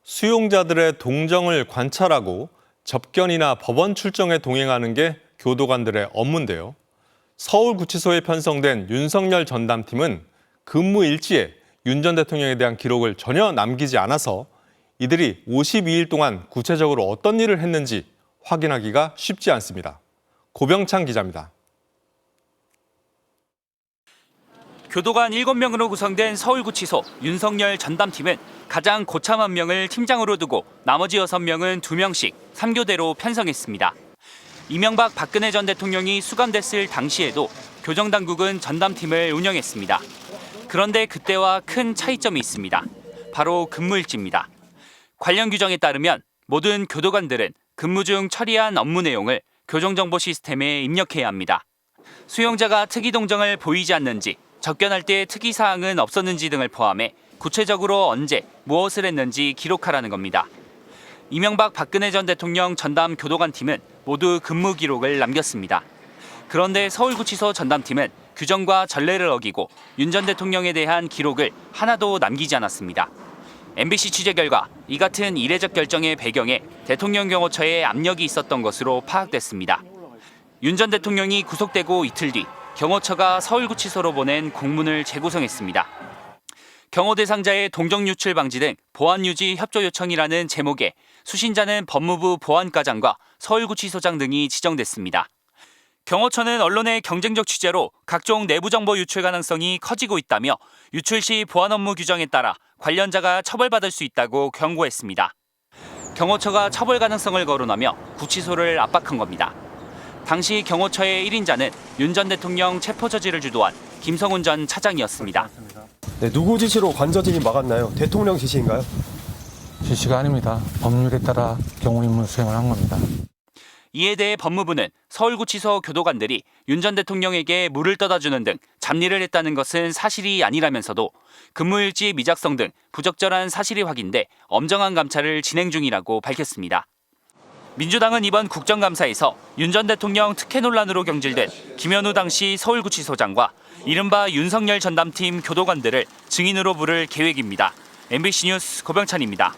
수용자들의 동정을 관찰하고 접견이나 법원 출정에 동행하는 게 교도관들의 업무인데요. 서울구치소에 편성된 윤석열 전담팀은 근무 일지에 윤 전 대통령에 대한 기록을 전혀 남기지 않아서 이들이 52일 동안 구체적으로 어떤 일을 했는지 확인하기가 쉽지 않습니다. 고병창 기자입니다. 교도관 7명으로 구성된 서울구치소 윤석열 전담팀은 가장 고참한 명을 팀장으로 두고 나머지 6명은 2명씩 3교대로 편성했습니다. 이명박 박근혜 전 대통령이 수감됐을 당시에도 교정당국은 전담팀을 운영했습니다. 그런데 그때와 큰 차이점이 있습니다. 바로 근무일지입니다. 관련 규정에 따르면 모든 교도관들은 근무 중 처리한 업무 내용을 교정정보 시스템에 입력해야 합니다. 수용자가 특이동정을 보이지 않는지, 접견할 때 특이사항은 없었는지 등을 포함해 구체적으로 언제 무엇을 했는지 기록하라는 겁니다. 이명박 박근혜 전 대통령 전담 교도관팀은 모두 근무 기록을 남겼습니다. 그런데 서울구치소 전담팀은 규정과 전례를 어기고 윤 전 대통령에 대한 기록을 하나도 남기지 않았습니다. MBC 취재 결과 이 같은 이례적 결정의 배경에 대통령 경호처의 압력이 있었던 것으로 파악됐습니다. 윤 전 대통령이 구속되고 이틀 뒤 경호처가 서울구치소로 보낸 공문을 재구성했습니다. 경호 대상자의 동정 유출 방지 등 보안 유지 협조 요청이라는 제목에 수신자는 법무부 보안과장과 서울구치소장 등이 지정됐습니다. 경호처는 언론의 경쟁적 취재로 각종 내부 정보 유출 가능성이 커지고 있다며 유출 시 보안 업무 규정에 따라 관련자가 처벌받을 수 있다고 경고했습니다. 경호처가 처벌 가능성을 거론하며 구치소를 압박한 겁니다. 당시 경호처의 1인자는 윤 전 대통령 체포 저지를 주도한 김성훈 전 차장이었습니다. 네, 누구 지시로 관저진이 막았나요? 대통령 지시인가요? 지시가 아닙니다. 법률에 따라 경호 임무 수행을 한 겁니다. 이에 대해 법무부는 서울구치소 교도관들이 윤 전 대통령에게 물을 떠다 주는 등 잡일을 했다는 것은 사실이 아니라면서도 근무일지 미작성 등 부적절한 사실이 확인돼 엄정한 감찰을 진행 중이라고 밝혔습니다. 민주당은 이번 국정감사에서 윤 전 대통령 특혜 논란으로 경질된 김현우 당시 서울구치소장과 이른바 윤석열 전담팀 교도관들을 증인으로 부를 계획입니다. MBC 뉴스 고병찬입니다.